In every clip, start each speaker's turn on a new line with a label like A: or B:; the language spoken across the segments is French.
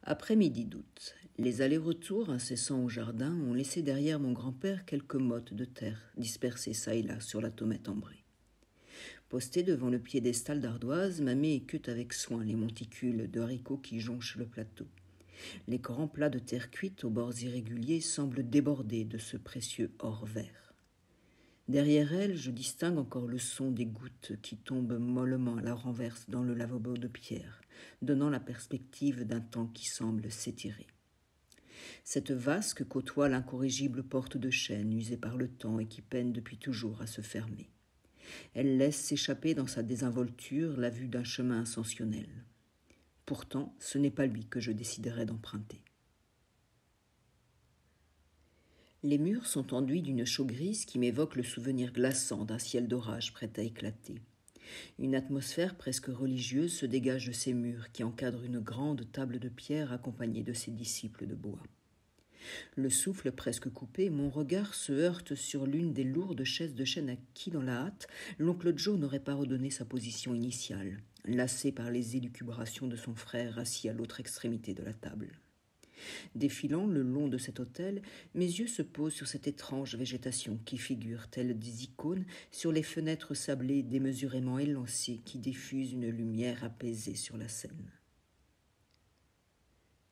A: Après-midi d'août, les allers-retours incessants au jardin ont laissé derrière mon grand-père quelques mottes de terre dispersées çà et là sur la tomate ambrée. Postée devant le piédestal d'ardoise, mamie écute avec soin les monticules de haricots qui jonchent le plateau. Les grands plats de terre cuite aux bords irréguliers semblent déborder de ce précieux or vert. Derrière elle, je distingue encore le son des gouttes qui tombent mollement à la renverse dans le lavabo de pierre, donnant la perspective d'un temps qui semble s'étirer. Cette vasque côtoie l'incorrigible porte de chêne usée par le temps et qui peine depuis toujours à se fermer. Elle laisse s'échapper dans sa désinvolture la vue d'un chemin ascensionnel. Pourtant, ce n'est pas lui que je déciderai d'emprunter. Les murs sont enduits d'une chaux grise qui m'évoque le souvenir glaçant d'un ciel d'orage prêt à éclater. Une atmosphère presque religieuse se dégage de ces murs qui encadrent une grande table de pierre accompagnée de ses disciples de bois. Le souffle presque coupé, mon regard se heurte sur l'une des lourdes chaises de chêne à qui, dans la hâte, l'oncle Joe n'aurait pas redonné sa position initiale, lassé par les élucubrations de son frère assis à l'autre extrémité de la table. Défilant le long de cet autel, mes yeux se posent sur cette étrange végétation qui figure, telle des icônes, sur les fenêtres sablées démesurément élancées qui diffusent une lumière apaisée sur la scène.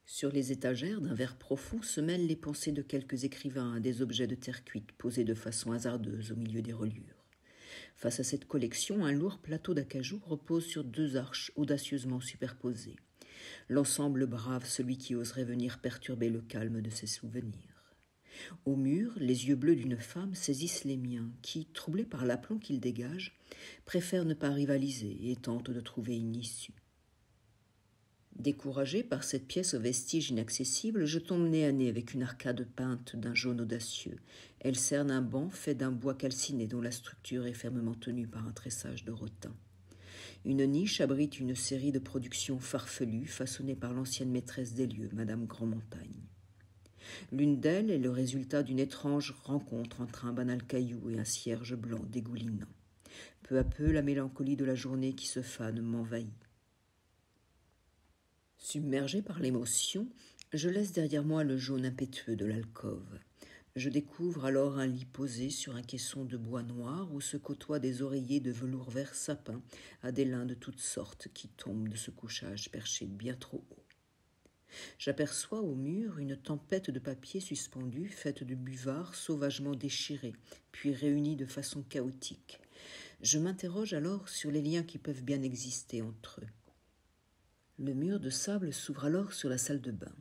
A: Sur les étagères d'un verre profond se mêlent les pensées de quelques écrivains à des objets de terre cuite posés de façon hasardeuse au milieu des reliures. Face à cette collection, un lourd plateau d'acajou repose sur deux arches audacieusement superposées. L'ensemble brave celui qui oserait venir perturber le calme de ses souvenirs. Au mur, les yeux bleus d'une femme saisissent les miens qui, troublés par l'aplomb qu'ils dégagent, préfèrent ne pas rivaliser et tentent de trouver une issue. Découragé par cette pièce aux vestiges inaccessibles, je tombe nez à nez avec une arcade peinte d'un jaune audacieux. Elle cerne un banc fait d'un bois calciné dont la structure est fermement tenue par un tressage de rotin. Une niche abrite une série de productions farfelues façonnées par l'ancienne maîtresse des lieux, Madame Grandmontagne. L'une d'elles est le résultat d'une étrange rencontre entre un banal caillou et un cierge blanc dégoulinant. Peu à peu, la mélancolie de la journée qui se fane m'envahit. Submergé par l'émotion, je laisse derrière moi le jaune impétueux de l'alcôve. Je découvre alors un lit posé sur un caisson de bois noir où se côtoient des oreillers de velours vert sapin à des lins de toutes sortes qui tombent de ce couchage perché bien trop haut. J'aperçois au mur une tempête de papier suspendu faite de buvards sauvagement déchirés, puis réunis de façon chaotique. Je m'interroge alors sur les liens qui peuvent bien exister entre eux. Le mur de sable s'ouvre alors sur la salle de bain.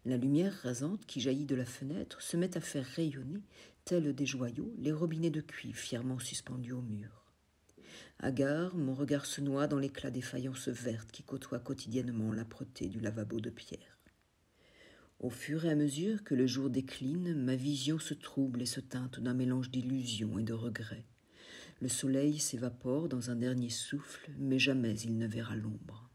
A: La lumière rasante qui jaillit de la fenêtre se met à faire rayonner, tels des joyaux, les robinets de cuivre fièrement suspendus au mur. Hagard, mon regard se noie dans l'éclat des faïences vertes qui côtoient quotidiennement l'âpreté du lavabo de pierre. Au fur et à mesure que le jour décline, ma vision se trouble et se teinte d'un mélange d'illusions et de regrets. Le soleil s'évapore dans un dernier souffle, mais jamais il ne verra l'ombre.